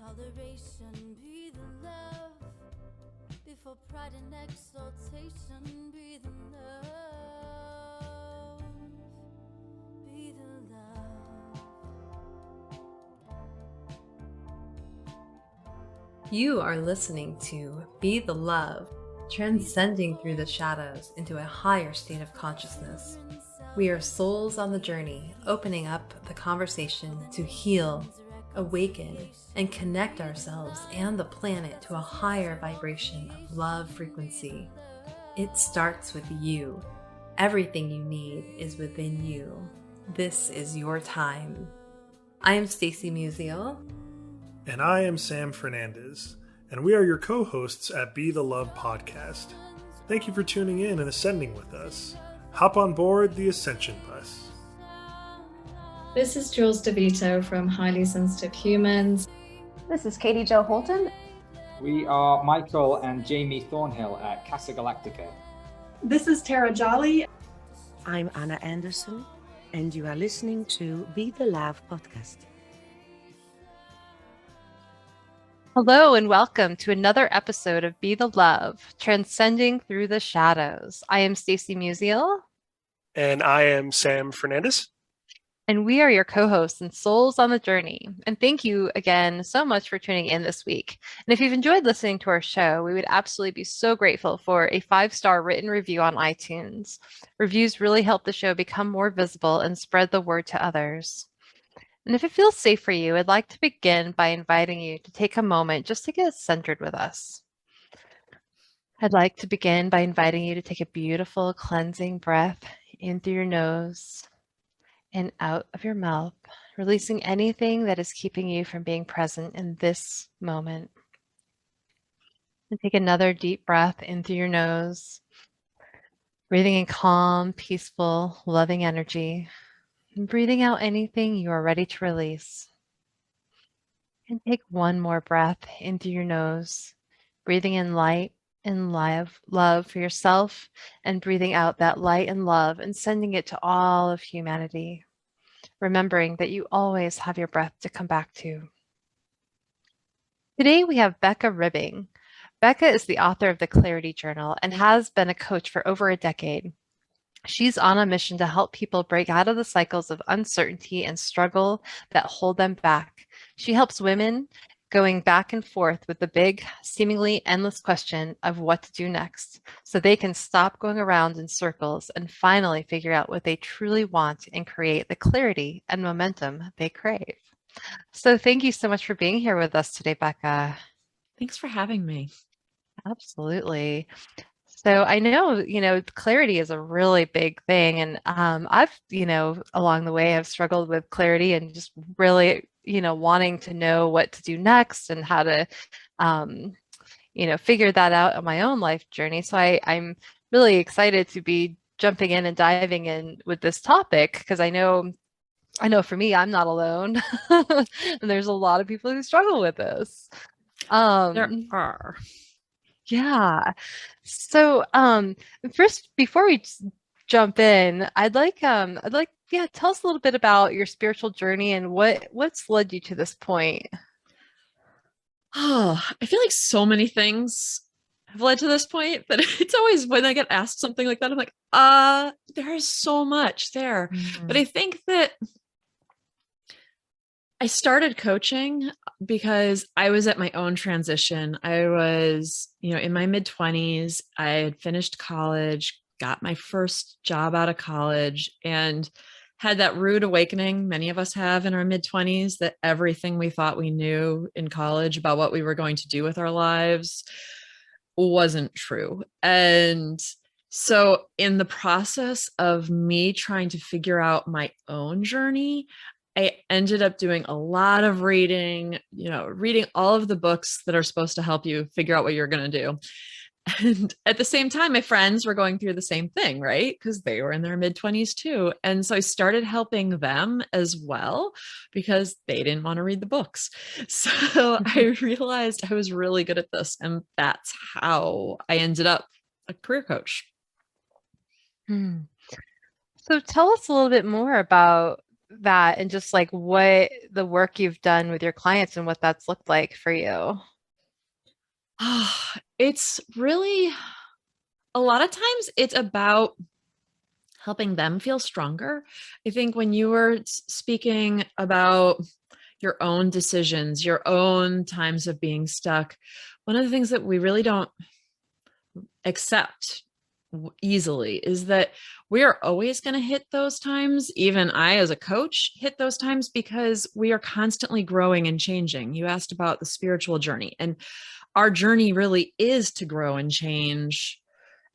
Toleration, be the love. Before pride and exaltation, be the love. Be the love. You are listening to Be the Love, transcending through the shadows into a higher state of consciousness. We are souls on the journey, opening up the conversation to heal, awaken, and connect ourselves and the planet to a higher vibration of love frequency. It starts with you. Everything you need is within you. This is your time. I am Stacy Musial. And I am Sam Fernandez, and we are your co-hosts at Be the Love podcast. Thank you for tuning in and ascending with us. Hop on board the Ascension Bus. This is Jules DeVito from Highly Sensitive Humans. This is Katie Jo Holton. We are Michael and Jamie Thornhill at Casa Galactica. This is Tara Jolly. I'm Anna Anderson, and you are listening to Be the Love podcast. Hello and welcome to another episode of Be the Love, transcending through the shadows. I am Stacy Musial. And I am Sam Fernandez. And we are your co-hosts and souls on the journey. And thank you again so much for tuning in this week. And if you've enjoyed listening to our show, we would absolutely be so grateful for a 5-star written review on iTunes. Reviews really help the show become more visible and spread the word to others. And if it feels safe for you, I'd like to begin by inviting you to take a moment just to get centered with us. I'd like to begin by inviting you to take a beautiful cleansing breath in through your nose and out of your mouth, releasing anything that is keeping you from being present in this moment. And take another deep breath in through your nose, breathing in calm, peaceful, loving energy, and breathing out anything you are ready to release. And take one more breath in through your nose, breathing in light and love for yourself, and breathing out that light and love and sending it to all of humanity, remembering that you always have your breath to come back to. Today we have Becca Ribbing. Becca is the author of the Clarity Journal and has been a coach for over a decade. She's on a mission to help people break out of the cycles of uncertainty and struggle that hold them back. She helps women going back and forth with the big, seemingly endless question of what to do next, so they can stop going around in circles and finally figure out what they truly want and create the clarity and momentum they crave. So thank you so much for being here with us today, Becca. Thanks for having me. Absolutely. So I know, clarity is a really big thing. And I've, along the way, have struggled with clarity and just really, wanting to know what to do next and how to, figure that out on my own life journey. So I'm really excited to be jumping in and diving in with this topic because I know for me, I'm not alone. And there's a lot of people who struggle with this. There are. Yeah. So, first, before we jump in, I'd like, tell us a little bit about your spiritual journey and what's led you to this point. Oh, I feel like so many things have led to this point, but it's always when I get asked something like that, I'm like, there is so much there. Mm-hmm. But I think that I started coaching because I was at my own transition. I was, in my mid-20s. I had finished college, got my first job out of college, and had that rude awakening many of us have in our mid-20s that everything we thought we knew in college about what we were going to do with our lives wasn't true. And so in the process of me trying to figure out my own journey, I ended up doing a lot of reading all of the books that are supposed to help you figure out what you're going to do. And at the same time, my friends were going through the same thing, right? Because they were in their mid-20s too. And so I started helping them as well because they didn't want to read the books. So I realized I was really good at this. And that's how I ended up a career coach. So tell us a little bit more about that and just like what the work you've done with your clients and what that's looked like for you? It's really, a lot of times it's about helping them feel stronger. I think when you were speaking about your own decisions, your own times of being stuck, one of the things that we really don't accept easily is that we are always going to hit those times. Even I, as a coach, hit those times because we are constantly growing and changing. You asked about the spiritual journey, and our journey really is to grow and change.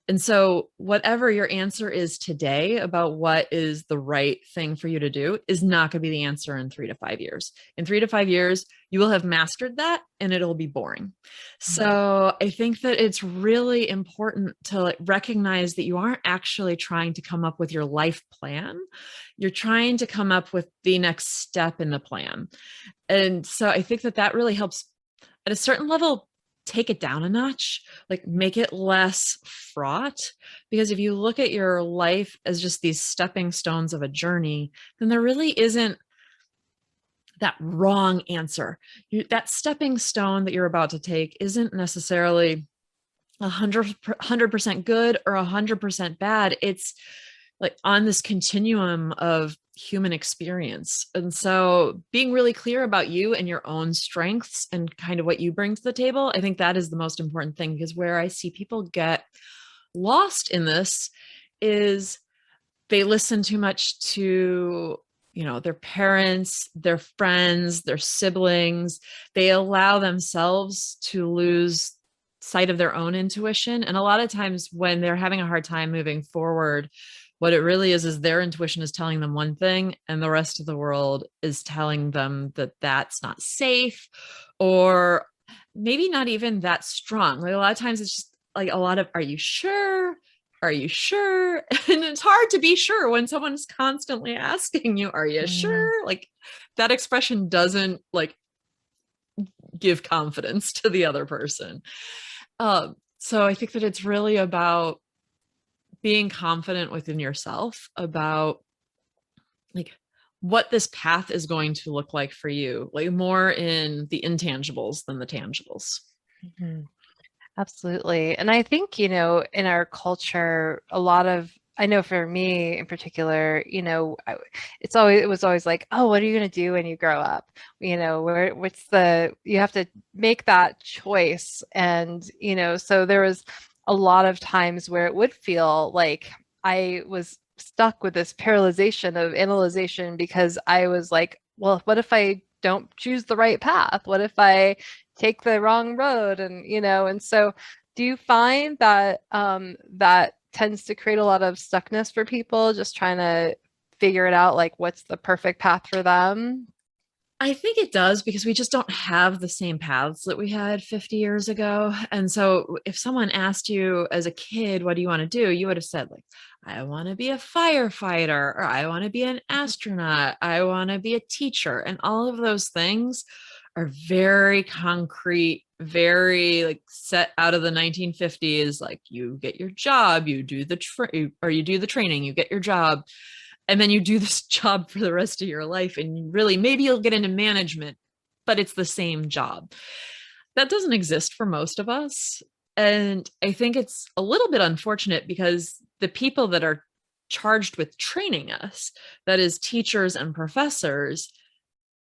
And so whatever your answer is today about what is the right thing for you to do is not going to be the answer in 3 to 5 years. In 3 to 5 years, you will have mastered that and it'll be boring. So I think that it's really important to like recognize that you aren't actually trying to come up with your life plan. You're trying to come up with the next step in the plan. And so I think that that really helps at a certain level take it down a notch, like make it less fraught. Because if you look at your life as just these stepping stones of a journey, then there really isn't that wrong answer. That stepping stone that you're about to take isn't necessarily 100% good or 100% bad. It's like on this continuum of human experience. And so being really clear about you and your own strengths and kind of what you bring to the table, I think that is the most important thing, because where I see people get lost in this is they listen too much to, you know, their parents, their friends, their siblings. They allow themselves to lose sight of their own intuition. And a lot of times when they're having a hard time moving forward, what it really is their intuition is telling them one thing and the rest of the world is telling them that that's not safe, or maybe not even that strong. Like a lot of times it's just like a lot of, are you sure? Are you sure? And it's hard to be sure when someone's constantly asking you, are you sure? Like that expression doesn't like give confidence to the other person. So I think that it's really about being confident within yourself about like what this path is going to look like for you, like more in the intangibles than the tangibles. Mm-hmm. Absolutely. And I think, you know, in our culture, a lot of, I know for me in particular, you know, it was always like, oh, what are you going to do when you grow up? You know, you have to make that choice. And, you know, so there was a lot of times where it would feel like I was stuck with this paralyzation of analyzation, because I was like, well, what if I don't choose the right path? What if I take the wrong road? And, you know, and so do you find that that tends to create a lot of stuckness for people just trying to figure it out, like what's the perfect path for them? I think it does, because we just don't have the same paths that we had 50 years ago. And so if someone asked you as a kid, what do you want to do? You would have said like, I want to be a firefighter, or I want to be an astronaut. I want to be a teacher. And all of those things are very concrete, very like set out of the 1950s. Like you get your job, you do the you do the training, you get your job, and then you do this job for the rest of your life. And really, maybe you'll get into management, but it's the same job. That doesn't exist for most of us. And I think it's a little bit unfortunate, because the people that are charged with training us, that is teachers and professors,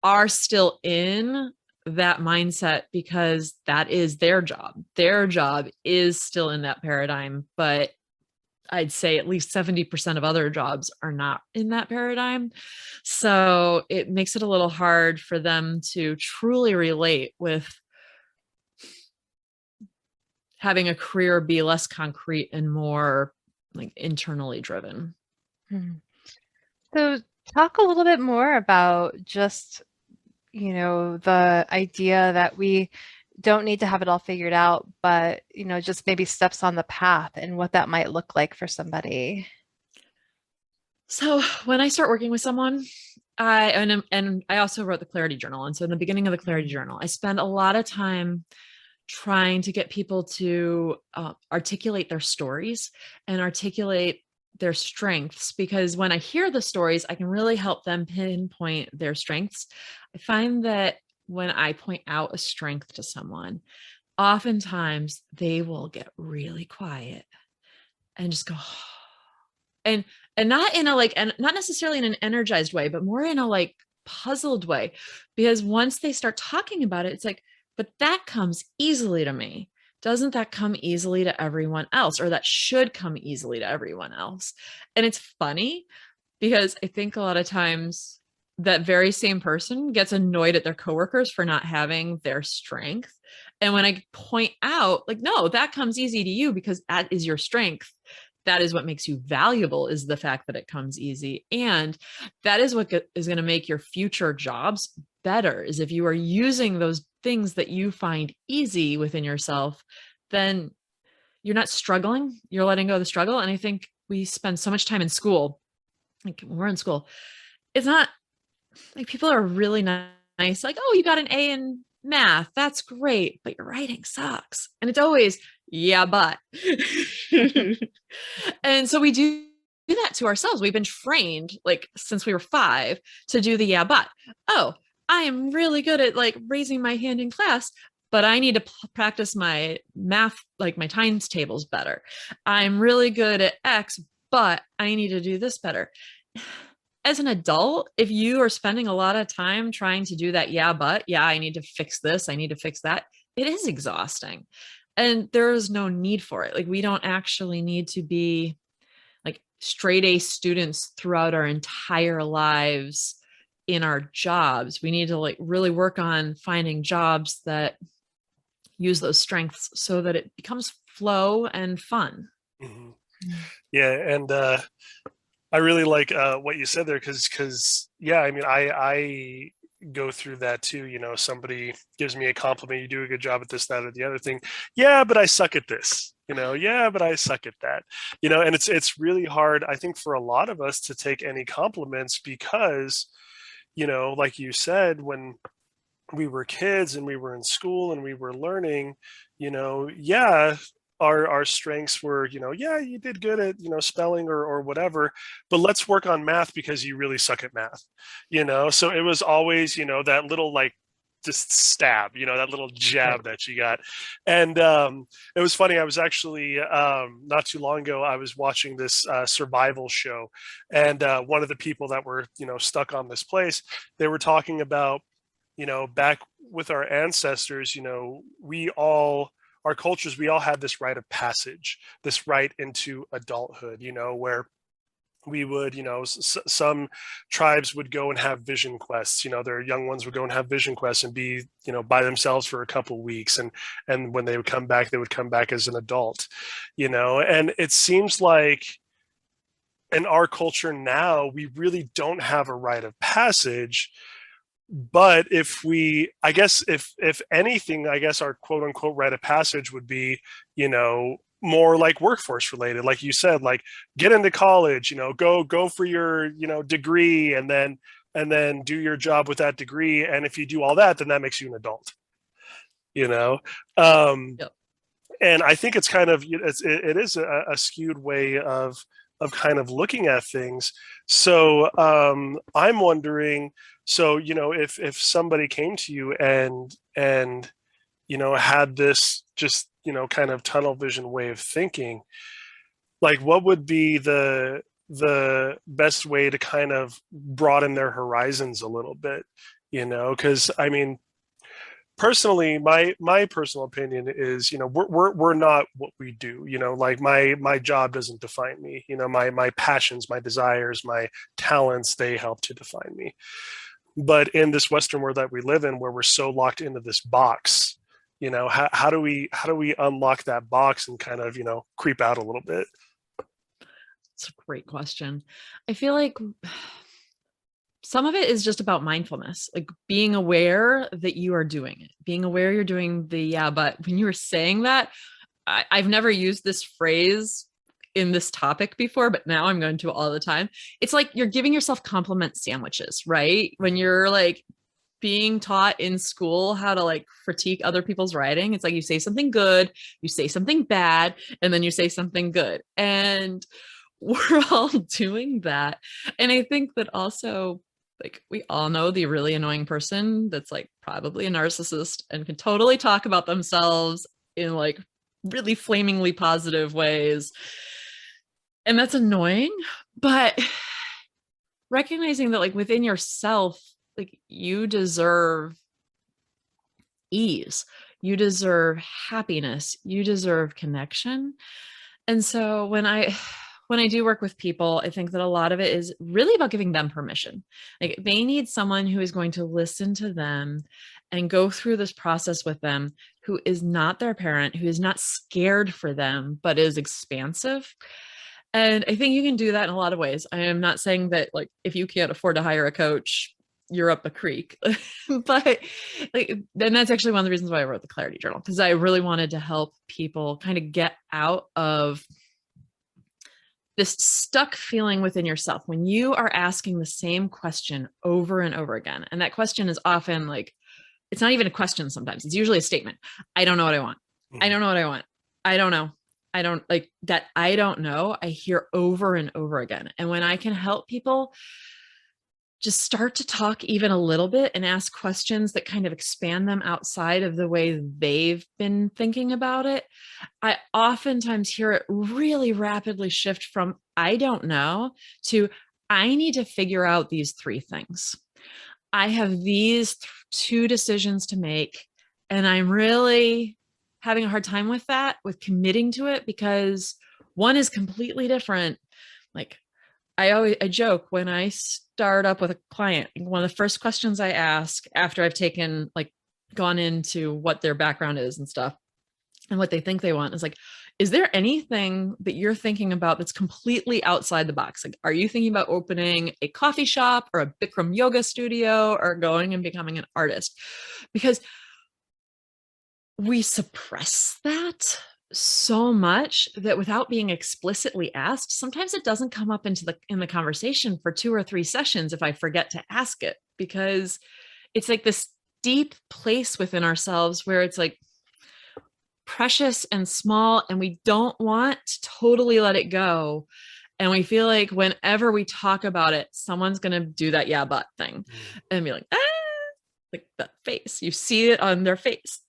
are still in that mindset because that is their job. Their job is still in that paradigm, but I'd say at least 70% of other jobs are not in that paradigm. So it makes it a little hard for them to truly relate with having a career be less concrete and more like internally driven. So talk a little bit more about just, you know, the idea that we don't need to have it all figured out, but, you know, just maybe steps on the path and what that might look like for somebody. So when I start working with someone, I also wrote the Clarity Journal. And so in the beginning of the Clarity Journal, I spend a lot of time trying to get people to articulate their stories and articulate their strengths, because when I hear the stories, I can really help them pinpoint their strengths. I find that when I point out a strength to someone, oftentimes they will get really quiet and just go, and not in a like, and not necessarily in an energized way, but more in a like puzzled way. Because once they start talking about it, it's like, but that comes easily to me. Doesn't that come easily to everyone else? Or that should come easily to everyone else. And it's funny because I think a lot of times that very same person gets annoyed at their coworkers for not having their strength. And when I point out, like, no, that comes easy to you because that is your strength. That is what makes you valuable, is the fact that it comes easy. And that is what is going to make your future jobs better, is if you are using those things that you find easy within yourself, then you're not struggling, you're letting go of the struggle. And I think we spend so much time in school, like when we're in school, it's not like people are really nice, like, oh, you got an A in math, that's great, but your writing sucks. And it's always, yeah, but. And so we do that to ourselves. We've been trained, like since we were 5, to do the yeah, but. Oh, I am really good at like raising my hand in class, but I need to practice my math, like my times tables better. I'm really good at X, but I need to do this better. As an adult, if you are spending a lot of time trying to do that, yeah, but, yeah, I need to fix this, I need to fix that, it is exhausting. And there is no need for it. Like, we don't actually need to be like straight A students throughout our entire lives in our jobs. We need to like really work on finding jobs that use those strengths so that it becomes flow and fun. Mm-hmm. Yeah. And I really like what you said there, because yeah, I mean, I go through that too. You know, somebody gives me a compliment, you do a good job at this, that, or the other thing. Yeah, but I suck at this. You know, yeah, but I suck at that. You know, and it's really hard, I think, for a lot of us to take any compliments because, you know, like you said, when we were kids and we were in school and we were learning, you know, yeah, our strengths were, you know, yeah, you did good at, you know, spelling or whatever, but let's work on math because you really suck at math, you know? So it was always, you know, that little like just stab, you know, that little jab that you got. And it was funny. I was actually not too long ago, I was watching this survival show, and one of the people that were, you know, stuck on this place, they were talking about, you know, back with our ancestors, you know, our cultures, we all had this rite of passage, this right into adulthood, you know, where we would, you know, some tribes would go and have vision quests, you know, their young ones would go and have vision quests and be, you know, by themselves for a couple of weeks. And when they would come back, they would come back as an adult, you know, and it seems like in our culture now, we really don't have a rite of passage. But if we, I guess, if anything, I guess our quote unquote rite of passage would be, you know, more like workforce related, like you said, like get into college, you know, go for your, you know, degree, and then do your job with that degree. And if you do all that, then that makes you an adult, you know. Yep. And I think it's kind of, it is a skewed way of kind of looking at things. So I'm wondering, so, you know, if somebody came to you and, you know, had this just, you know, kind of tunnel vision way of thinking, like what would be the best way to kind of broaden their horizons a little bit, you know? Because I mean, personally, my personal opinion is, you know, we're not what we do, you know, like my job doesn't define me, you know, my passions, my desires, my talents, they help to define me. But in this Western world that we live in, where we're so locked into this box, you know, how do we unlock that box and kind of, you know, creep out a little bit? It's a great question. I feel like some of it is just about mindfulness, like being aware that you are doing it, being aware you're doing the, yeah, but when you were saying that, I've never used this phrase in this topic before, but now I'm going to all the time. It's like you're giving yourself compliment sandwiches, right? When you're like being taught in school how to like critique other people's writing, it's like you say something good, you say something bad, and then you say something good. And we're all doing that. And I think that also, like, we all know the really annoying person that's like probably a narcissist and can totally talk about themselves in like really flamingly positive ways. And that's annoying, but recognizing that like within yourself, like you deserve ease, you deserve happiness, you deserve connection. And so when I do work with people, I think that a lot of it is really about giving them permission. Like they need someone who is going to listen to them and go through this process with them, who is not their parent, who is not scared for them, but is expansive. And I think you can do that in a lot of ways. I am not saying that like if you can't afford to hire a coach, you're up a creek. But like, and that's actually one of the reasons why I wrote the Clarity Journal, because I really wanted to help people kind of get out of this stuck feeling within yourself when you are asking the same question over and over again. And that question is often like, it's not even a question sometimes. It's usually a statement. I don't know what I want. I don't know what I want. I don't know. I don't like that. I don't know. I hear over and over again. And when I can help people just start to talk even a little bit and ask questions that kind of expand them outside of the way they've been thinking about it, I oftentimes hear it really rapidly shift from I don't know to I need to figure out these three things. I have these two decisions to make, and I'm really having a hard time with that, with committing to it, because one is completely different. Like I joke when I start up with a client, one of the first questions I ask after I've gone into what their background is and stuff and what they think they want is like, is there anything that you're thinking about that's completely outside the box? Like, are you thinking about opening a coffee shop or a Bikram yoga studio or going and becoming an artist? Because we suppress that so much that without being explicitly asked, sometimes it doesn't come up in the conversation for 2 or 3 sessions if I forget to ask it, because it's like this deep place within ourselves where it's like precious and small, and we don't want to totally let it go. And we feel like whenever we talk about it, someone's going to do that yeah, but thing and be like, like that face, you see it on their face.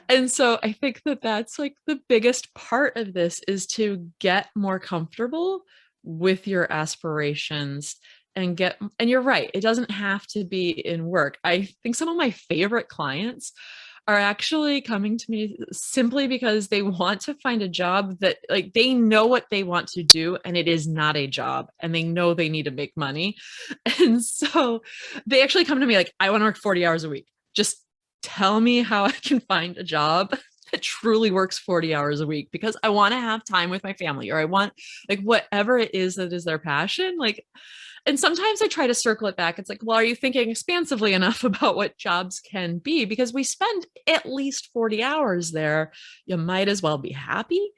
And so I think that that's like the biggest part of this is to get more comfortable with your aspirations and you're right. It doesn't have to be in work. I think some of my favorite clients are actually coming to me simply because they want to find a job that like they know what they want to do and it is not a job and they know they need to make money. And so they actually come to me like, I want to work 40 hours a week. Just tell me how I can find a job that truly works 40 hours a week because I want to have time with my family, or I want like whatever it is that is their passion. Like, and sometimes I try to circle it back. It's like, well, are you thinking expansively enough about what jobs can be? Because we spend at least 40 hours there. You might as well be happy.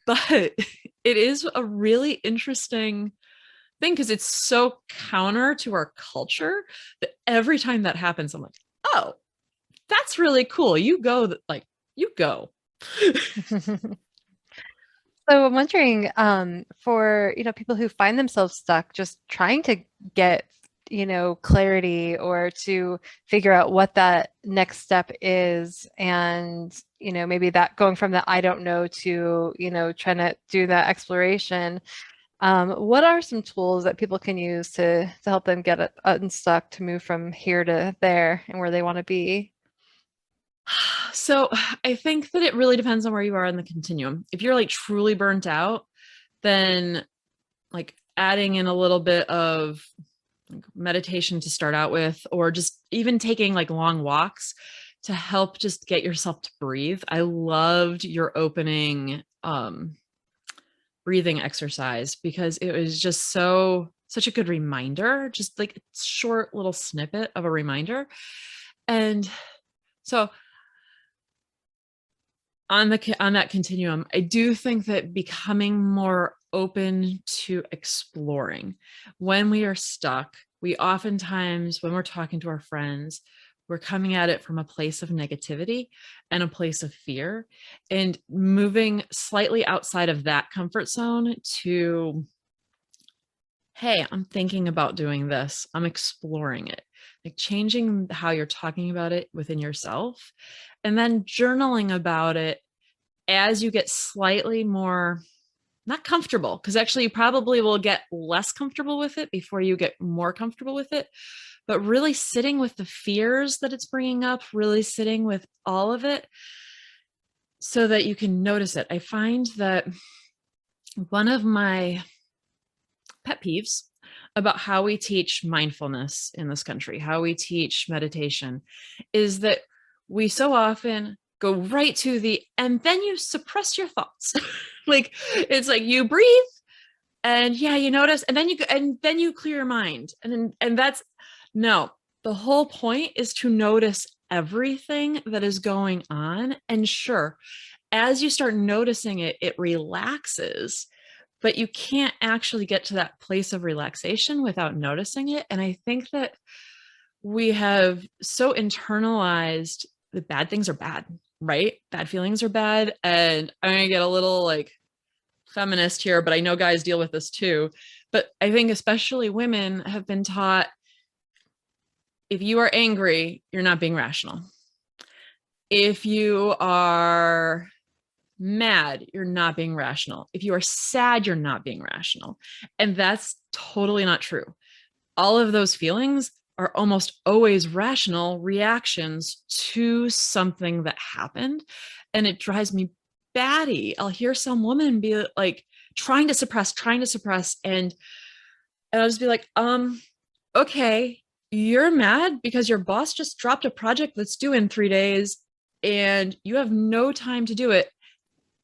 But it is a really interesting thing because it's so counter to our culture that every time that happens, I'm like, oh, that's really cool. You go. So I'm wondering, for, people who find themselves stuck, just trying to get, clarity or to figure out what that next step is. And, maybe that going from the I don't know to, trying to do that exploration. What are some tools that people can use to help them get unstuck, to move from here to there and where they want to be? So I think that it really depends on where you are in the continuum. If you're like truly burnt out, then like adding in a little bit of meditation to start out with, or just even taking like long walks to help just get yourself to breathe. I loved your opening breathing exercise because it was just such a good reminder, just like a short little snippet of a reminder. And so on that continuum, I do think that becoming more open to exploring when we are stuck, we oftentimes, when we're talking to our friends, we're coming at it from a place of negativity and a place of fear, and moving slightly outside of that comfort zone to, hey, I'm thinking about doing this. I'm exploring it, like changing how you're talking about it within yourself, and then journaling about it as you get slightly more, not comfortable, because actually you probably will get less comfortable with it before you get more comfortable with it, but really sitting with the fears that it's bringing up, really sitting with all of it so that you can notice it. I find that one of my pet peeves about how we teach mindfulness in this country, how we teach meditation, is that we so often go right to the, and then you suppress your thoughts. Like, it's like you breathe and yeah, you notice, and then you clear your mind. And that's, no, the whole point is to notice everything that is going on. And sure, as you start noticing it, it relaxes, but you can't actually get to that place of relaxation without noticing it. And I think that we have so internalized that bad things are bad, right? Bad feelings are bad. And I'm going to get a little like feminist here, but I know guys deal with this too. But I think especially women have been taught, if you are angry, you're not being rational. If you are mad, you're not being rational. If you are sad, you're not being rational. And that's totally not true. All of those feelings are almost always rational reactions to something that happened. And it drives me batty. I'll hear some woman be like trying to suppress, and I'll just be like, okay, you're mad because your boss just dropped a project that's due in 3 days and you have no time to do it.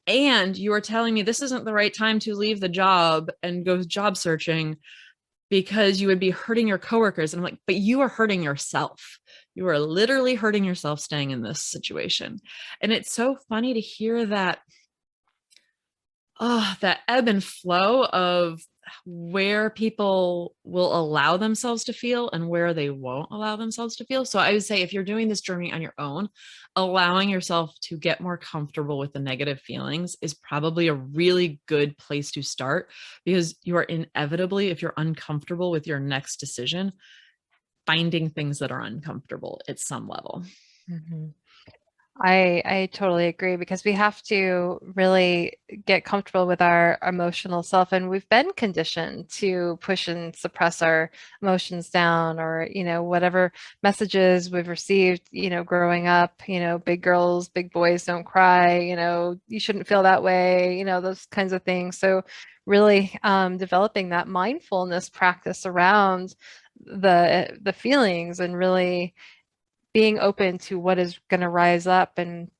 And you are telling me this isn't the right time to leave the job and go job searching because you would be hurting your coworkers. And I'm like, but you are hurting yourself. You are literally hurting yourself staying in this situation. And it's so funny to hear that, that ebb and flow of where people will allow themselves to feel and where they won't allow themselves to feel. So I would say if you're doing this journey on your own, allowing yourself to get more comfortable with the negative feelings is probably a really good place to start, because you are inevitably, if you're uncomfortable with your next decision, finding things that are uncomfortable at some level. Mm-hmm. I totally agree, because we have to really get comfortable with our emotional self, and we've been conditioned to push and suppress our emotions down, or, whatever messages we've received, growing up, big girls, big boys don't cry, you shouldn't feel that way, those kinds of things. So really developing that mindfulness practice around the feelings, and really being open to what is going to rise up. And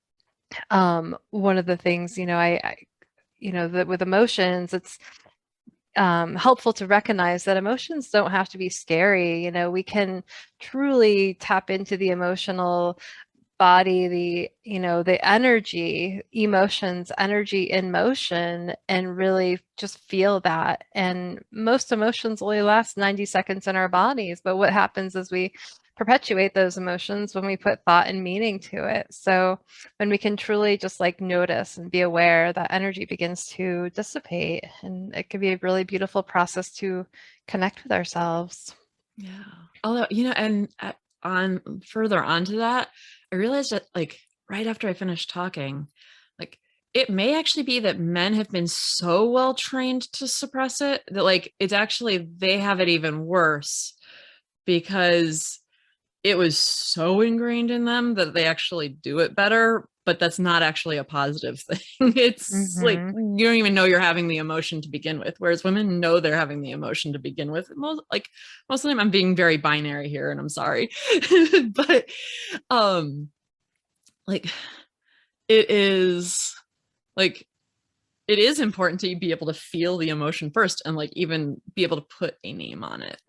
one of the things, that with emotions, it's helpful to recognize that emotions don't have to be scary. We can truly tap into the emotional body, the energy, emotions, energy in motion, and really just feel that. And most emotions only last 90 seconds in our bodies, but what happens is we perpetuate those emotions when we put thought and meaning to it. So when we can truly just like notice and be aware, that energy begins to dissipate, and it can be a really beautiful process to connect with ourselves. Yeah. Although, and on further onto that, I realized that like right after I finished talking, like it may actually be that men have been so well trained to suppress it that like it's actually, they have it even worse because it was so ingrained in them that they actually do it better, but that's not actually a positive thing. It's like, you don't even know you're having the emotion to begin with. Whereas women know they're having the emotion to begin with. Most of the time I'm being very binary here and I'm sorry, but, like it is like, it is important to be able to feel the emotion first and like even be able to put a name on it.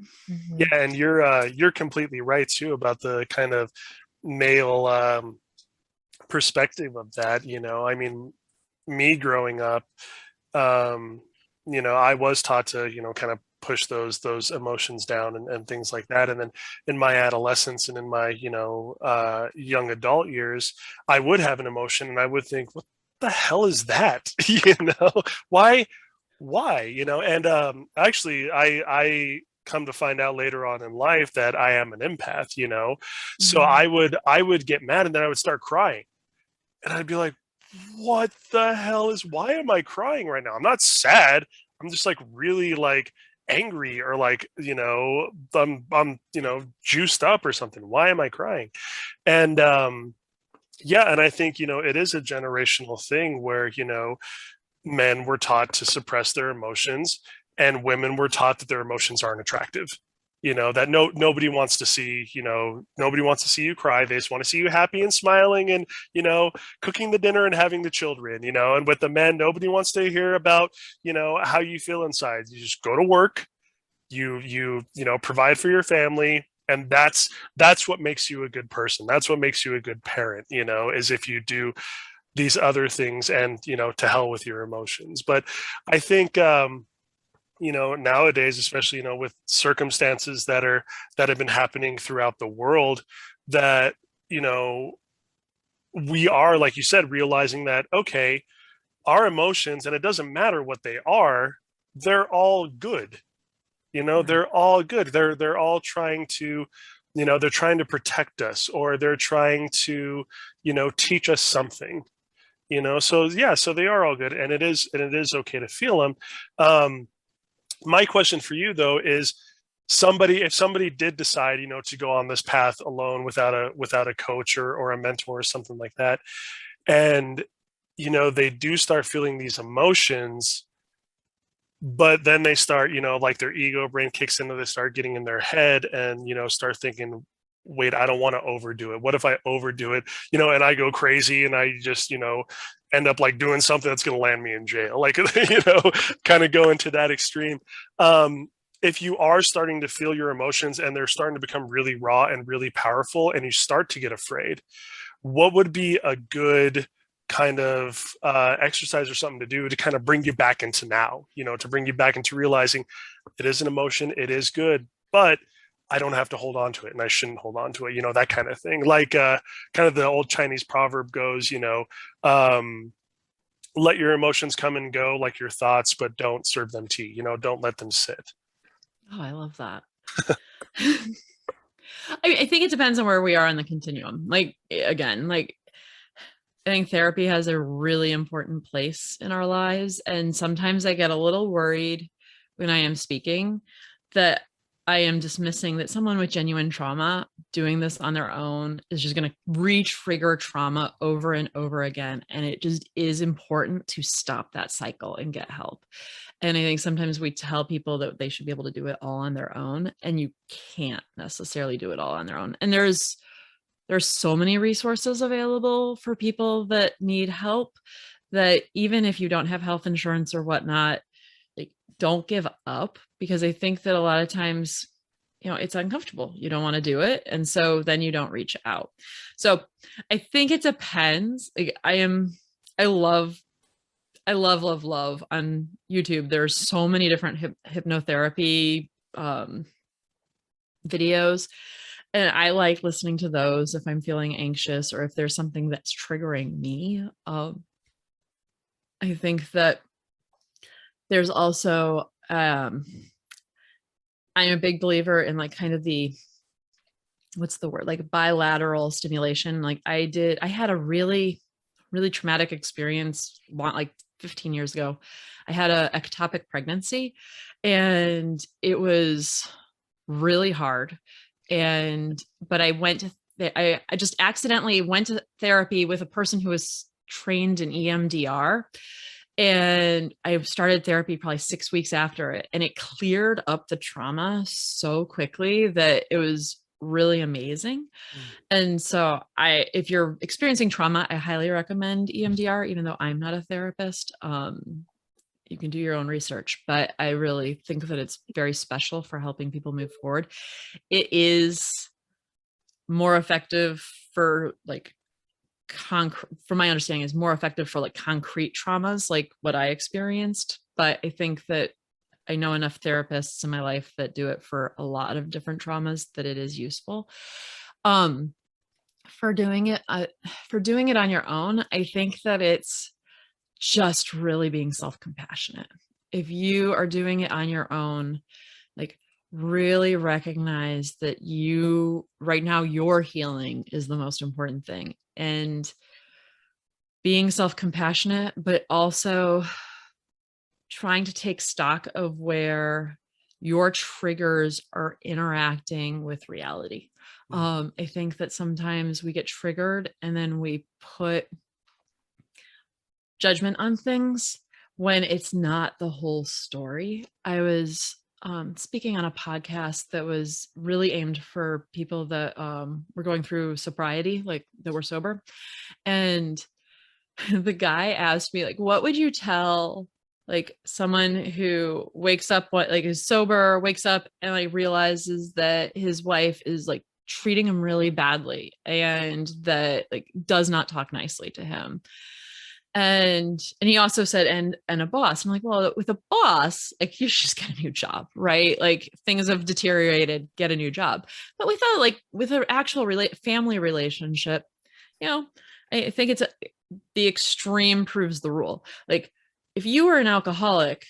Yeah, and you're completely right too about the kind of male perspective of that. I mean, me growing up, I was taught to kind of push those emotions down and things like that. And then in my adolescence and in my, young adult years, I would have an emotion and I would think, what the hell is that? Why, and actually I come to find out later on in life that I am an empath, so I would get mad and then I would start crying and I'd be like, what the hell why am I crying right now? I'm not sad. I'm just like really like angry or like, I'm juiced up or something. Why am I crying? And and I think, it is a generational thing where, men were taught to suppress their emotions and women were taught that their emotions aren't attractive. That nobody wants to see, nobody wants to see you cry. They just want to see you happy and smiling and, cooking the dinner and having the children, and with the men, nobody wants to hear about, how you feel inside. You just go to work, you provide for your family. And that's what makes you a good person. That's what makes you a good parent, is if you do these other things and, to hell with your emotions. But I think, nowadays, especially, with circumstances that have been happening throughout the world, that, we are, like you said, realizing that, okay, our emotions, and it doesn't matter what they are, they're all good. They're all good. They're all trying to, they're trying to protect us, or they're trying to, teach us something, so they are all good. And it is okay to feel them. My question for you though is if somebody did decide, to go on this path alone without a coach or a mentor or something like that, and, they do start feeling these emotions, but then they start, like their ego brain kicks in, and they start getting in their head and, start thinking, wait, I don't want to overdo it. What if I overdo it, and I go crazy and I just, end up like doing something that's going to land me in jail, like, kind of go into that extreme. If you are starting to feel your emotions and they're starting to become really raw and really powerful and you start to get afraid, what would be a good kind of exercise or something to do to kind of bring you back into now, to bring you back into realizing it is an emotion, it is good, but I don't have to hold on to it and I shouldn't hold on to it, that kind of thing. Like kind of the old Chinese proverb goes, let your emotions come and go like your thoughts, but don't serve them tea, don't let them sit. Oh, I love that. I think it depends on where we are on the continuum. Like, again, like I think therapy has a really important place in our lives. And sometimes I get a little worried when I am speaking that I am dismissing that someone with genuine trauma doing this on their own is just going to re-trigger trauma over and over again. And it just is important to stop that cycle and get help. And I think sometimes we tell people that they should be able to do it all on their own, and you can't necessarily do it all on their own. And there's so many resources available for people that need help, that even if you don't have health insurance or whatnot, like, don't give up, because I think that a lot of times, it's uncomfortable. You don't want to do it. And so then you don't reach out. So I think it depends. Like, I love on YouTube. There's so many different hypnotherapy videos. And I like listening to those if I'm feeling anxious or if there's something that's triggering me. I think that there's also, I'm a big believer in like kind of what's the word? Like bilateral stimulation. Like I had a really, really traumatic experience like 15 years ago. I had a ectopic pregnancy and it was really hard. But I just accidentally went to therapy with a person who was trained in EMDR. And I started therapy probably 6 weeks after it, and it cleared up the trauma so quickly that it was really amazing. And so if you're experiencing trauma, I highly recommend EMDR, even though I'm not a therapist. You can do your own research, but I really think that it's very special for helping people move forward. It is more effective for like from my understanding, is more effective for like concrete traumas, like what I experienced. But I think that I know enough therapists in my life that do it for a lot of different traumas that it is useful. For doing it on your own, I think that it's just really being self-compassionate. If you are doing it on your own, like really recognize that right now your healing is the most important thing, and being self-compassionate, but also trying to take stock of where your triggers are interacting with reality. I think that sometimes we get triggered and then we put judgment on things when it's not the whole story. I was speaking on a podcast that was really aimed for people that were going through sobriety, like that were sober. And the guy asked me, like, what would you tell like someone who wakes up, is sober, wakes up and like realizes that his wife is like treating him really badly and that like does not talk nicely to him. And he also said, and a boss. I'm like, well, with a boss, like you should just get a new job, right? Like things have deteriorated, get a new job. But we thought like with an actual family relationship, I think it's the extreme proves the rule. Like if you were an alcoholic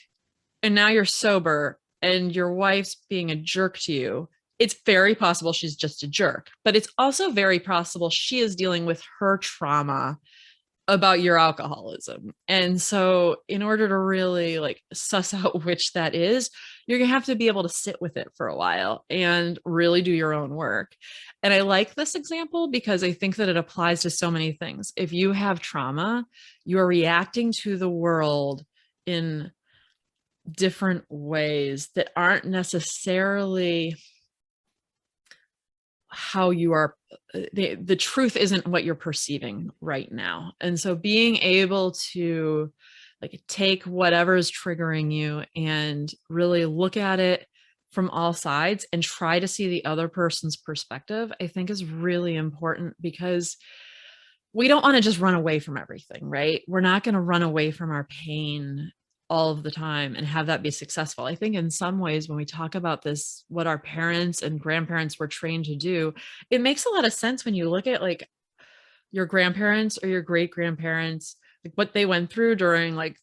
and now you're sober and your wife's being a jerk to you, it's very possible she's just a jerk, but it's also very possible she is dealing with her trauma about your alcoholism. And so in order to really like suss out which that is, you're going to have to be able to sit with it for a while and really do your own work. And I like this example because I think that it applies to so many things. If you have trauma, you're reacting to the world in different ways that aren't necessarily how you are. The truth isn't what you're perceiving right now. And so being able to like take whatever is triggering you and really look at it from all sides and try to see the other person's perspective, I think is really important, because we don't want to just run away from everything, right? We're not going to run away from our pain all of the time and have that be successful. I think in some ways, when we talk about this, what our parents and grandparents were trained to do, it makes a lot of sense when you look at like your grandparents or your great grandparents, like what they went through during like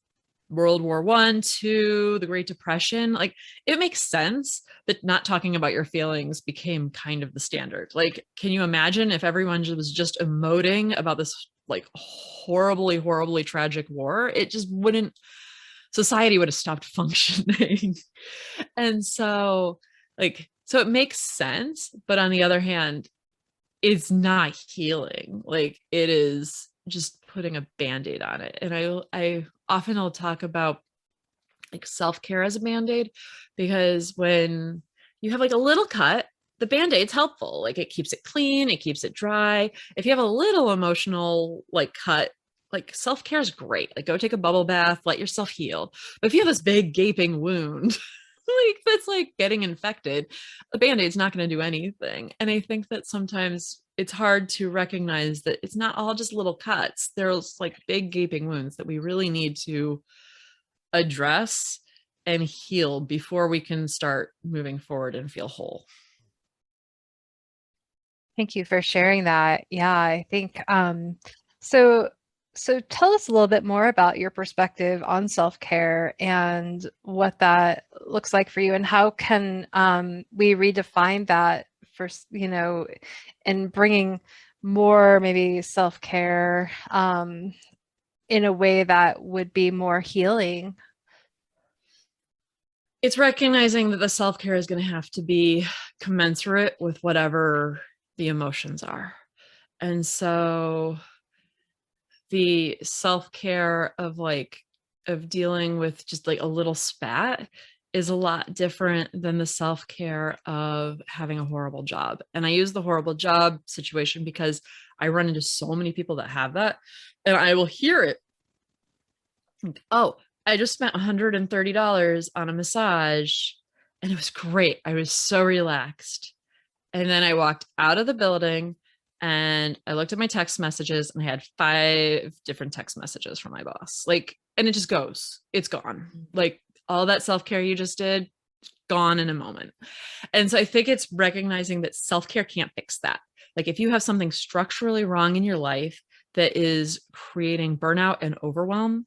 World War I, II, the Great Depression. Like it makes sense that not talking about your feelings became kind of the standard. Like, can you imagine if everyone was just emoting about this like horribly, horribly tragic war? It just wouldn't, society would have stopped functioning. And so it makes sense. But on the other hand, it's not healing. Like it is just putting a bandaid on it. And I often will talk about like self-care as a bandaid, because when you have like a little cut, the bandaid's helpful. Like it keeps it clean, it keeps it dry. If you have a little emotional like cut, like self-care is great. Like go take a bubble bath, let yourself heal. But if you have this big gaping wound, like that's like getting infected, a band-aid's not going to do anything. And I think that sometimes it's hard to recognize that it's not all just little cuts. There's like big gaping wounds that we really need to address and heal before we can start moving forward and feel whole. Thank you for sharing that. Yeah, I think so tell us a little bit more about your perspective on self-care and what that looks like for you, and how can we redefine that for, and bringing more maybe self-care in a way that would be more healing. It's recognizing that the self-care is going to have to be commensurate with whatever the emotions are. And so the self-care of dealing with just like a little spat is a lot different than the self-care of having a horrible job. And I use the horrible job situation because I run into so many people that have that, and I will hear it. Oh, I just spent $130 on a massage and it was great. I was so relaxed. And then I walked out of the building and I looked at my text messages and I had 5 different text messages from my boss. And it just goes, it's gone. Like all that self-care you just did, gone in a moment. And so I think it's recognizing that self-care can't fix that. Like if you have something structurally wrong in your life that is creating burnout and overwhelm,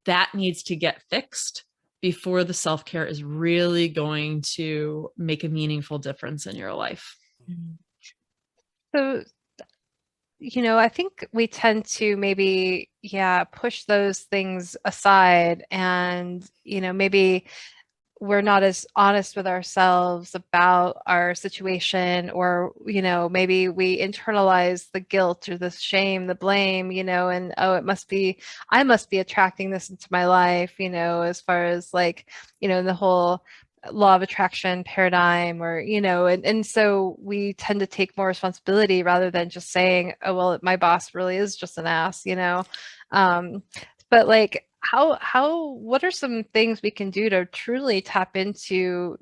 that needs to get fixed before the self-care is really going to make a meaningful difference in your life. So, I think we tend to maybe, push those things aside, and, maybe we're not as honest with ourselves about our situation, or, maybe we internalize the guilt or the shame, the blame, and, oh, I must be attracting this into my life, as far as like, the whole law of attraction paradigm, or, and so we tend to take more responsibility rather than just saying, oh, well, my boss really is just an ass, but like, what are some things we can do to truly tap into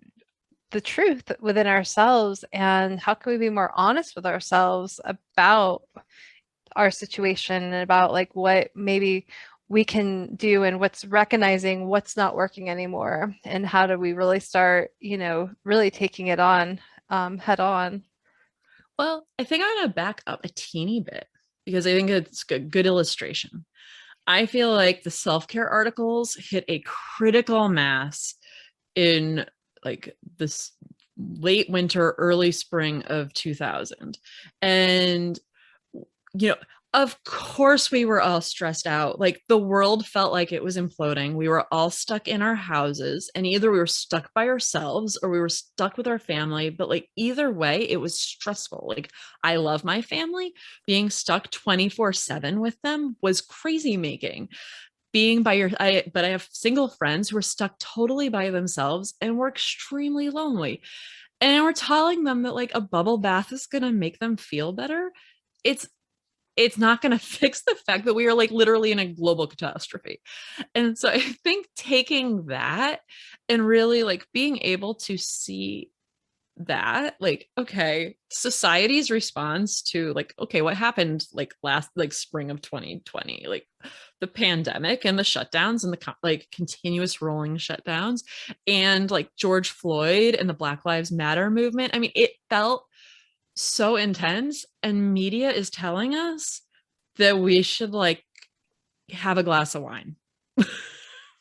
the truth within ourselves, and how can we be more honest with ourselves about our situation and about like what maybe we can do, and recognizing what's not working anymore, and how do we really start, really taking it on head on? Well, I think I'm going to back up a teeny bit because I think it's a good illustration. I feel like the self-care articles hit a critical mass in like this late winter, early spring of 2000. And, of course we were all stressed out. Like the world felt like it was imploding. We were all stuck in our houses, and either we were stuck by ourselves or we were stuck with our family. But like either way, it was stressful. Like I love my family. Being stuck 24/7 with them was crazy making. But I have single friends who are stuck totally by themselves and were extremely lonely. And we're telling them that like a bubble bath is going to make them feel better. It's not going to fix the fact that we are like literally in a global catastrophe. And so I think taking that and really like being able to see that, like, okay, society's response to like, okay, what happened like last like spring of 2020, like the pandemic and the shutdowns and the like continuous rolling shutdowns, and like George Floyd and the Black Lives Matter movement. I mean, it felt so intense, and media is telling us that we should like have a glass of wine. And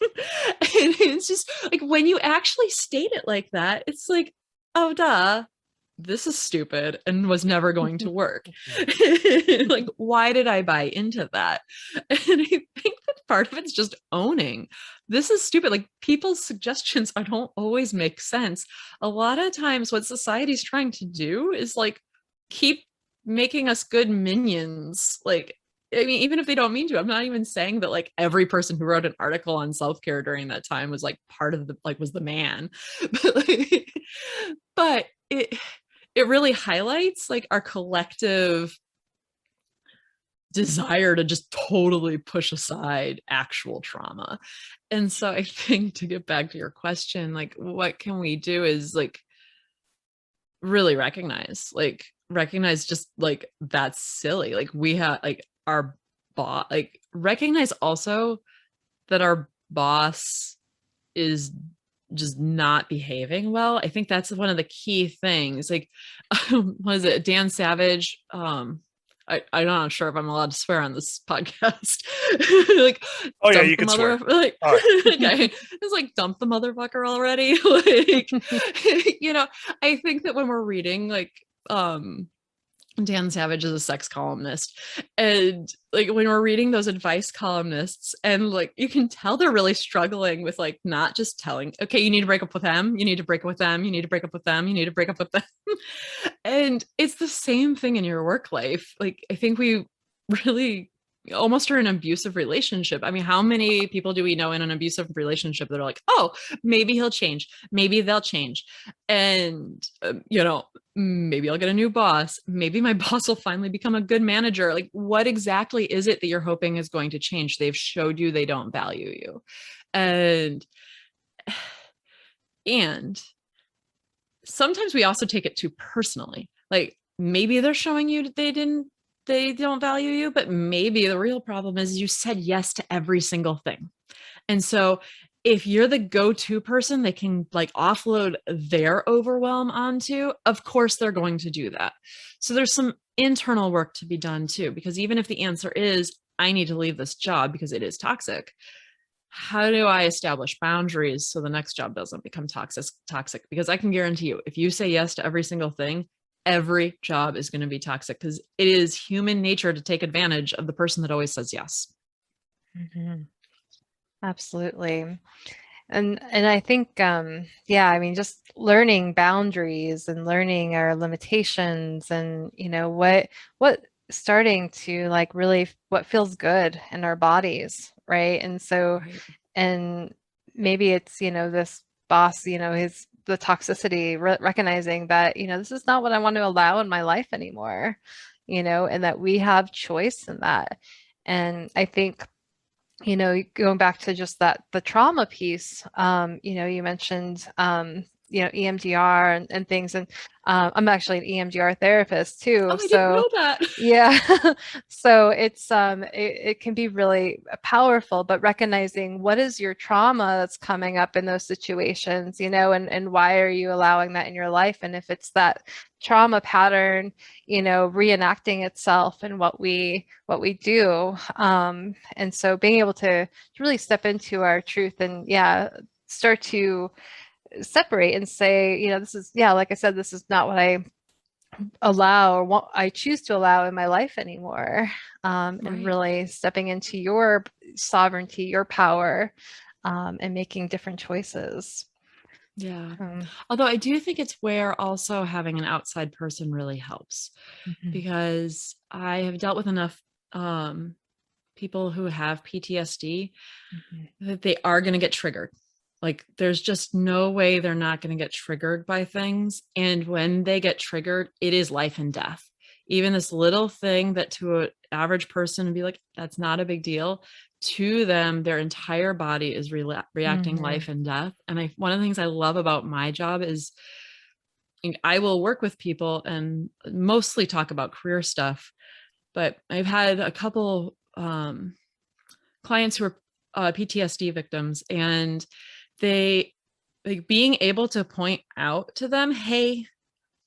it's just like when you actually state it like that, it's like, oh duh, this is stupid and was never going to work. Like, why did I buy into that? And I think that part of it's just owning this is stupid. Like people's suggestions don't always make sense. A lot of times what society's trying to do is like keep making us good minions. Like, I mean, even if they don't mean to, I'm not even saying that like every person who wrote an article on self-care during that time was like part of the, like was the man, but it really highlights like our collective desire to just totally push aside actual trauma. And so I think, to get back to your question, like what can we do is like really recognize just like that's silly. Like we have like our boss, like recognize also that our boss is just not behaving well. I think that's one of the key things. Like was it Dan Savage? I'm not sure if I'm allowed to swear on this podcast. Like, oh yeah, you can swear. Like, right. Okay, it's like dump the motherfucker already. Like, you know, I think that when we're reading, like, Dan Savage is a sex columnist, and like when we're reading those advice columnists, and like you can tell they're really struggling with like not just telling, okay, you need to break up with them, you need to break up with them, you need to break up with them, you need to break up with them. And it's the same thing in your work life. Like I think we really almost are in an abusive relationship. I mean, how many people do we know in an abusive relationship that are like, oh, maybe he'll change, maybe they'll change, and you know, maybe I'll get a new boss, maybe my boss will finally become a good manager. Like what exactly is it that you're hoping is going to change? They've showed you they don't value you. And sometimes we also take it too personally. Like maybe they're showing you they don't value you, but maybe the real problem is you said yes to every single thing. And so if you're the go-to person they can like offload their overwhelm onto, of course they're going to do that. So there's some internal work to be done too, because even if the answer is, I need to leave this job because it is toxic, how do I establish boundaries so the next job doesn't become toxic? Because I can guarantee you, if you say yes to every single thing, every job is going to be toxic, because it is human nature to take advantage of the person that always says yes. Mm-hmm. Absolutely. And I think, yeah, I mean, just learning boundaries and learning our limitations and, you know, what starting to like really what feels good in our bodies, right? And so, and maybe it's, you know, this boss, you know, the toxicity, recognizing that, you know, this is not what I want to allow in my life anymore, you know, and that we have choice in that. And I think, you know, going back to just that, the trauma piece, you know, you mentioned, you know, EMDR and things. And I'm actually an EMDR therapist too. Oh, I didn't know that. Yeah. So it's, it can be really powerful, but recognizing what is your trauma that's coming up in those situations, you know, and why are you allowing that in your life? And if it's that trauma pattern, you know, reenacting itself and what we do. And so being able to really step into our truth and start to separate and say, you know, this is, like I said, this is not what I allow or what I choose to allow in my life anymore. And really stepping into your sovereignty, your power, and making different choices. Yeah. Although I do think it's where also having an outside person really helps, because I have dealt with enough people who have PTSD that they are going to get triggered. Like there's just no way they're not going to get triggered by things. And when they get triggered, it is life and death. Even this little thing that to an average person would be like, that's not a big deal. To them, their entire body is reacting life and death. And one of the things I love about my job is I will work with people and mostly talk about career stuff, but I've had a couple clients who are PTSD victims, and they like being able to point out to them, hey,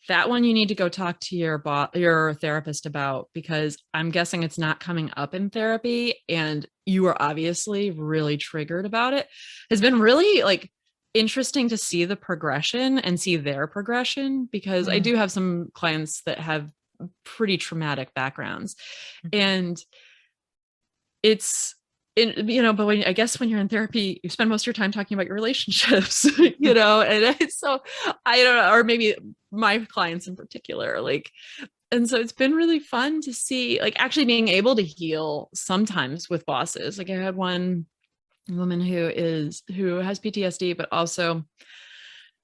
that one you need to go talk to your therapist about, because I'm guessing it's not coming up in therapy and you are obviously really triggered about it, has been really like interesting to see the progression and see their progression, because I do have some clients that have pretty traumatic backgrounds, and it's you know, but I guess when you're in therapy, you spend most of your time talking about your relationships, you know, and so I don't know, or maybe my clients in particular, like, and so it's been really fun to see, like, actually being able to heal sometimes with bosses. Like I had one woman who has PTSD, but also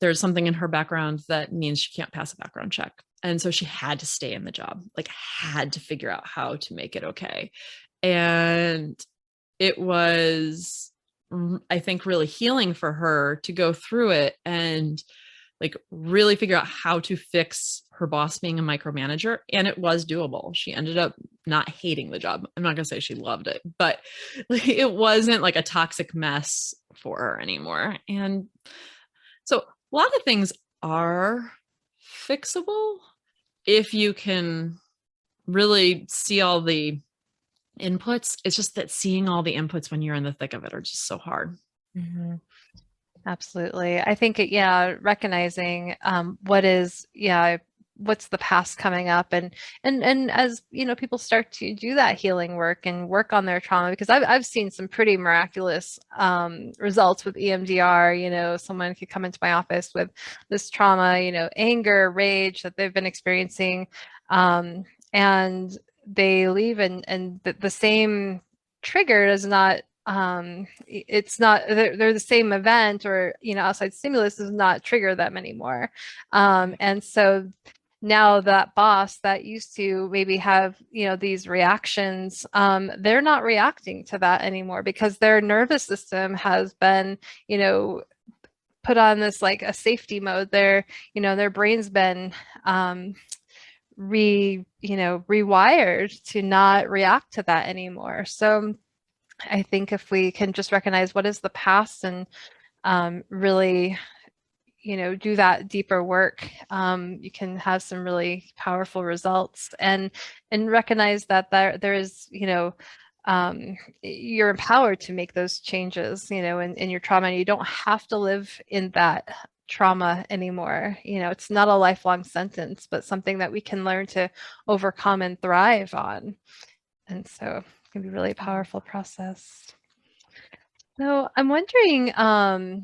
there's something in her background that means she can't pass a background check. And so she had to stay in the job, like had to figure out how to make it okay. And it was, I think, really healing for her to go through it and like really figure out how to fix her boss being a micromanager. And it was doable. She ended up not hating the job. I'm not going to say she loved it, but it wasn't like a toxic mess for her anymore. And so a lot of things are fixable if you can really see all the inputs. It's just that seeing all the inputs when you're in the thick of it are just so hard. Absolutely. I think recognizing what's the past coming up, and as you know, people start to do that healing work and work on their trauma, because I've seen some pretty miraculous results with EMDR. You know, someone could come into my office with this trauma, you know, anger, rage that they've been experiencing, and they leave and the same trigger does not, it's not, they're the same event, or, you know, outside stimulus does not trigger them anymore. And so now that boss that used to maybe have, you know, these reactions, they're not reacting to that anymore, because their nervous system has been, you know, put on this like a safety mode. Their brain's been rewired to not react to that anymore. So I think if we can just recognize what is the past and really, do that deeper work, you can have some really powerful results, and recognize that there is, you're empowered to make those changes, in your trauma, and you don't have to live in that trauma anymore. It's not a lifelong sentence, but something that we can learn to overcome and thrive on. And so it can be a really powerful process. So I'm wondering,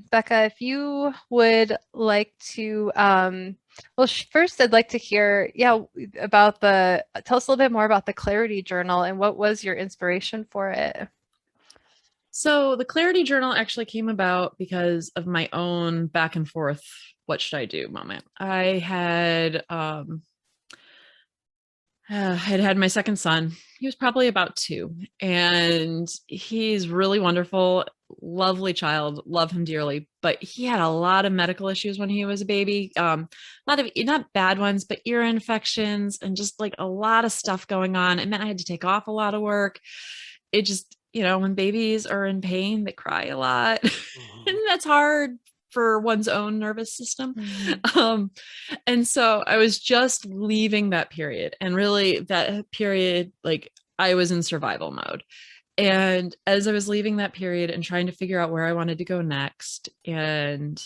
Becca, if you would like to, well, first I'd like to hear, about tell us a little bit more about the Clarity Journal and what was your inspiration for it? So the Clarity Journal actually came about because of my own back and forth, what should I do moment. I had my second son. He was probably about 2, and he's really wonderful, lovely child, love him dearly, but he had a lot of medical issues when he was a baby. Not bad ones, but ear infections and just like a lot of stuff going on. It meant I had to take off a lot of work. It just, when babies are in pain, they cry a lot. And that's hard for one's own nervous system. And so I was just leaving that period, and really that period, like I was in survival mode. And as I was leaving that period and trying to figure out where I wanted to go next, and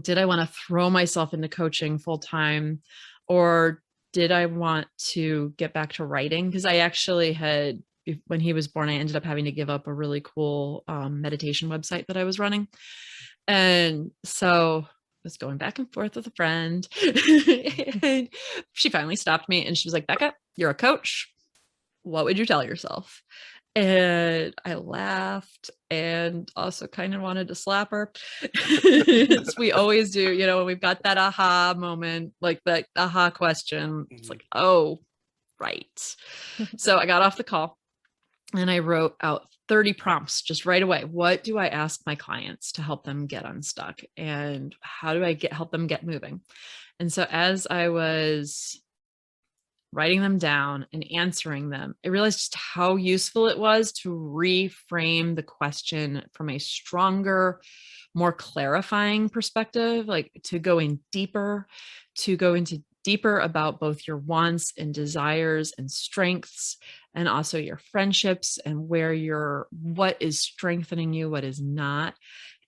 did I want to throw myself into coaching full time, or did I want to get back to writing? Because I actually had, when he was born, I ended up having to give up a really cool meditation website that I was running. And so I was going back and forth with a friend. And she finally stopped me and she was like, Becca, you're a coach. What would you tell yourself? And I laughed and also kind of wanted to slap her. As we always do, when we've got that aha moment, like that aha question. It's like, oh, right. So I got off the call and I wrote out 30 prompts just right away. What do I ask my clients to help them get unstuck? And how do I help them get moving? And so as I was writing them down and answering them, I realized just how useful it was to reframe the question from a stronger, more clarifying perspective, like to go into deeper about both your wants and desires and strengths, and also your friendships and what is strengthening you, what is not.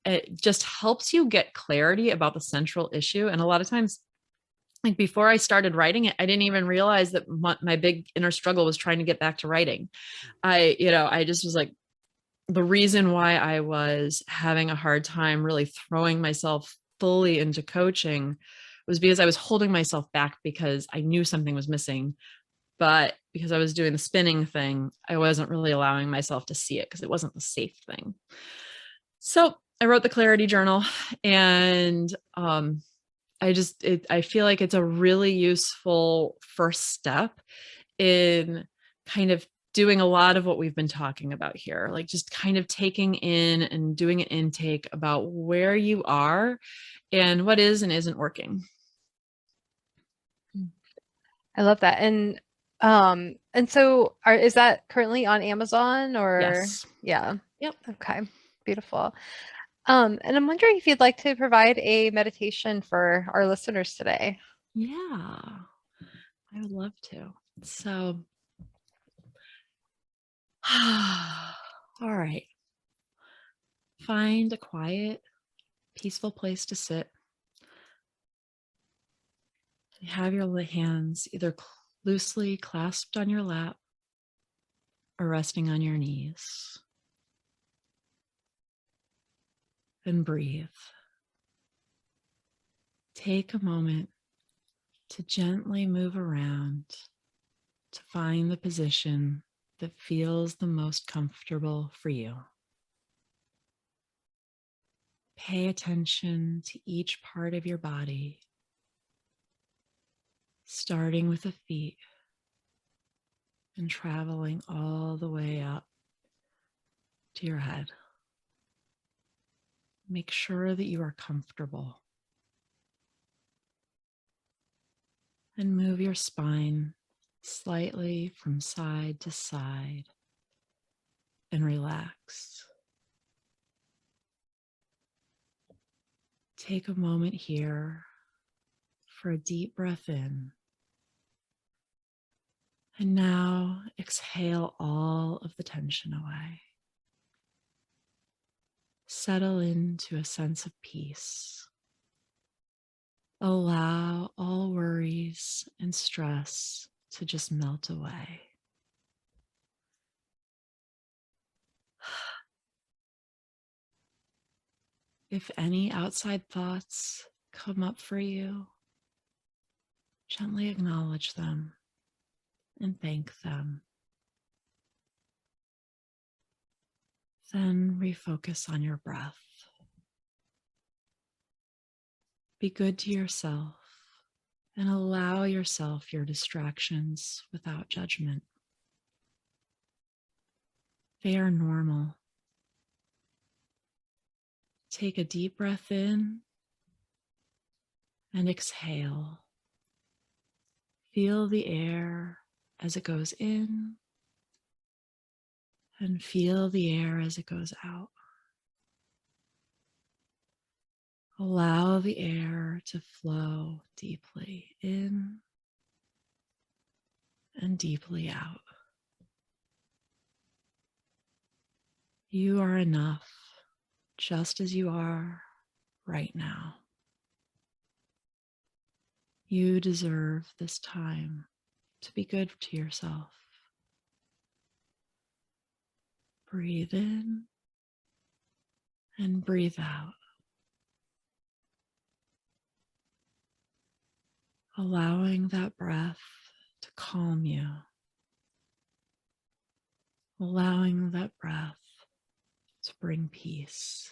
It just helps you get clarity about the central issue. And a lot of times, like before I started writing it, I didn't even realize that my big inner struggle was trying to get back to writing. I just was like, the reason why I was having a hard time really throwing myself fully into coaching was because I was holding myself back because I knew something was missing. But because I was doing the spinning thing, I wasn't really allowing myself to see it because it wasn't the safe thing. So I wrote the Clarity Journal, and I feel like it's a really useful first step in kind of doing a lot of what we've been talking about here, like just kind of taking in and doing an intake about where you are and what is and isn't working. I love that. And so is that currently on Amazon or? Yes. Yeah. Yep. Okay. Beautiful. And I'm wondering if you'd like to provide a meditation for our listeners today. Yeah, I would love to. So, all right. Find a quiet, peaceful place to sit. Have your hands either loosely clasped on your lap or resting on your knees. And breathe. Take a moment to gently move around to find the position that feels the most comfortable for you. Pay attention to each part of your body, starting with the feet and traveling all the way up to your head. Make sure that you are comfortable. And move your spine slightly from side to side, and relax. Take a moment here for a deep breath in. And now exhale all of the tension away. Settle into a sense of peace. Allow all worries and stress to just melt away. If any outside thoughts come up for you, gently acknowledge them and thank them. Then refocus on your breath. Be good to yourself and allow yourself your distractions without judgment. They are normal. Take a deep breath in and exhale. Feel the air as it goes in and feel the air as it goes out. Allow the air to flow deeply in and deeply out. You are enough just as you are right now. You deserve this time to be good to yourself. Breathe in and breathe out. Allowing that breath to calm you. Allowing that breath to bring peace.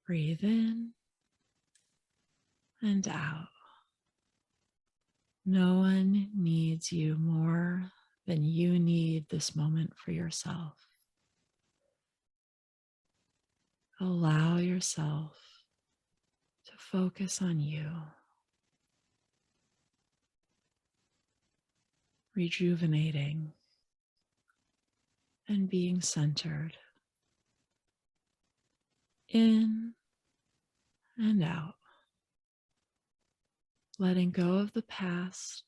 Breathe in and out. No one needs you more than you need this moment for yourself. Allow yourself to focus on you. Rejuvenating and being centered in and out. Letting go of the past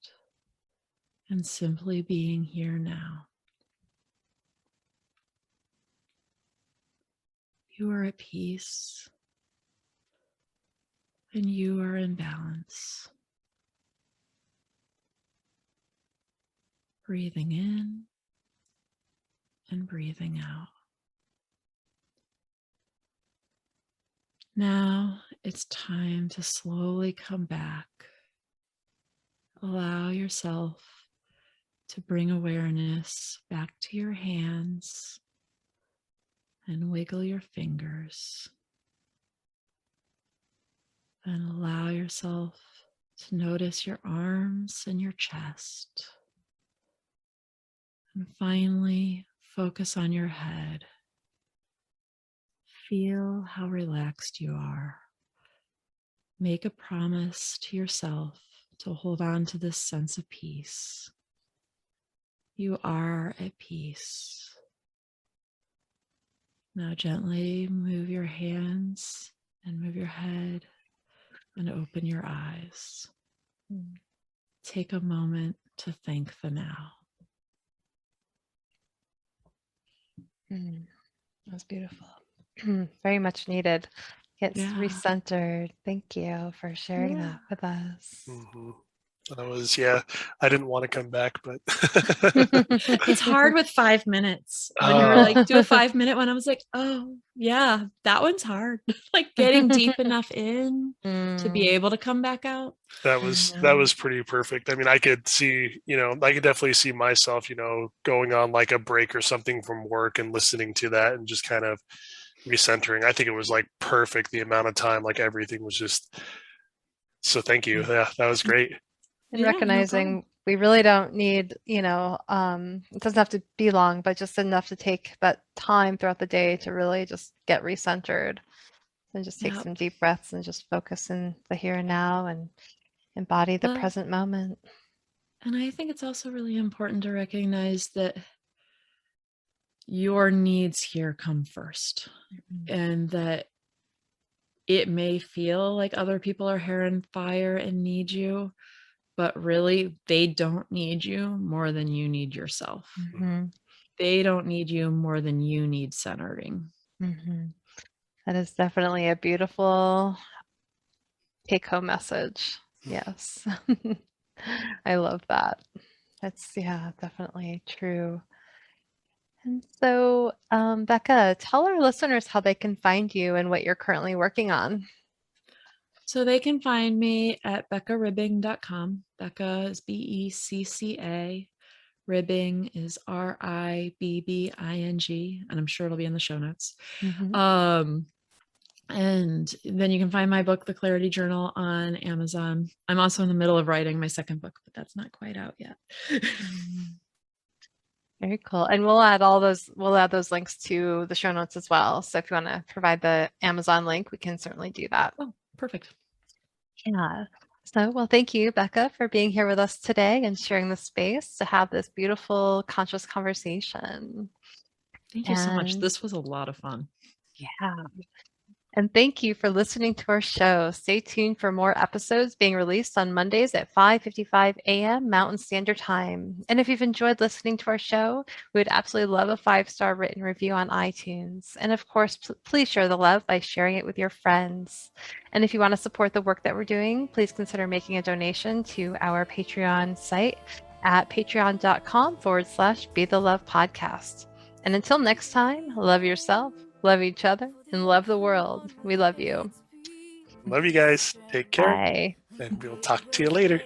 and simply being here now. You are at peace and you are in balance. Breathing in and breathing out. Now it's time to slowly come back. Allow yourself to bring awareness back to your hands and wiggle your fingers. Then allow yourself to notice your arms and your chest. And finally, focus on your head. Feel how relaxed you are. Make a promise to yourself to hold on to this sense of peace. You are at peace. Now gently move your hands and move your head and open your eyes. Take a moment to thank the now. That was beautiful. Very much needed. Get recentered. Thank you for sharing that with us. Mm-hmm. I didn't want to come back, but it's hard with 5 minutes. When you were like, do a 5-minute one, I was like, oh yeah, that one's hard. Like getting deep enough in to be able to come back out. That was pretty perfect. I mean, I could see, I could definitely see myself, going on like a break or something from work and listening to that and just kind of recentering. I think it was like perfect, the amount of time, like everything was just, so thank you. Yeah, that was great. And recognizing we really don't need, it doesn't have to be long, but just enough to take that time throughout the day to really just get recentered and just take some deep breaths and just focus in the here and now and embody the present moment. And I think it's also really important to recognize that your needs here come first, and that it may feel like other people are hair and fire and need you, but really they don't need you more than you need yourself. They don't need you more than you need centering. That is definitely a beautiful take-home message. Yes. I love that. That's, yeah, definitely true. And so, Becca, tell our listeners how they can find you and what you're currently working on. So they can find me at beccaribbing.com. Becca is Becca. Ribbing is Ribbing, and I'm sure it'll be in the show notes. And then you can find my book, The Clarity Journal, on Amazon. I'm also in the middle of writing my second book, but that's not quite out yet. Very cool. And we'll add those links to the show notes as well. So if you want to provide the Amazon link, we can certainly do that. Oh, perfect. Yeah. So, well, thank you, Becca, for being here with us today and sharing the space to have this beautiful, conscious conversation. Thank you so much. This was a lot of fun. Yeah. And thank you for listening to our show. Stay tuned for more episodes being released on Mondays at 5:55 a.m. Mountain Standard Time. And if you've enjoyed listening to our show, we would absolutely love a 5-star written review on iTunes. And of course, please share the love by sharing it with your friends. And if you want to support the work that we're doing, please consider making a donation to our Patreon site at patreon.com/Be the Love Podcast. And until next time, love yourself, love each other, and love the world. We love you. Love you guys. Take care. Bye. And we'll talk to you later.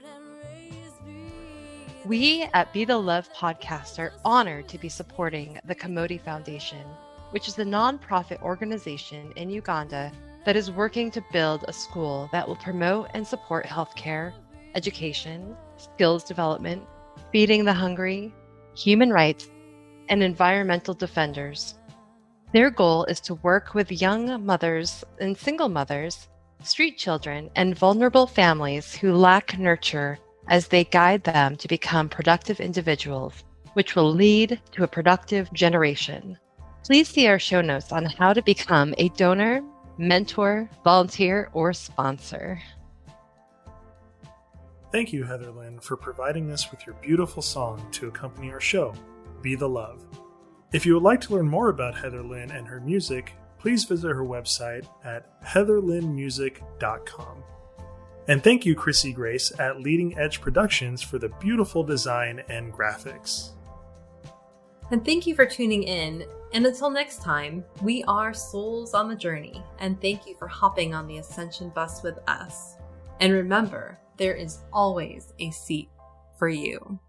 We at Be the Love Podcast are honored to be supporting the Kamoti Foundation, which is the nonprofit organization in Uganda that is working to build a school that will promote and support healthcare, education, skills development, feeding the hungry, human rights, and environmental defenders. Their goal is to work with young mothers and single mothers, street children, and vulnerable families who lack nurture as they guide them to become productive individuals, which will lead to a productive generation. Please see our show notes on how to become a donor, mentor, volunteer, or sponsor. Thank you, Heather Lynn, for providing us with your beautiful song to accompany our show, Be the Love. If you would like to learn more about Heather Lynn and her music, please visit her website at heatherlynnmusic.com. And thank you, Chrissy Grace at Leading Edge Productions, for the beautiful design and graphics. And thank you for tuning in. And until next time, we are souls on the journey. And thank you for hopping on the Ascension bus with us. And remember, there is always a seat for you.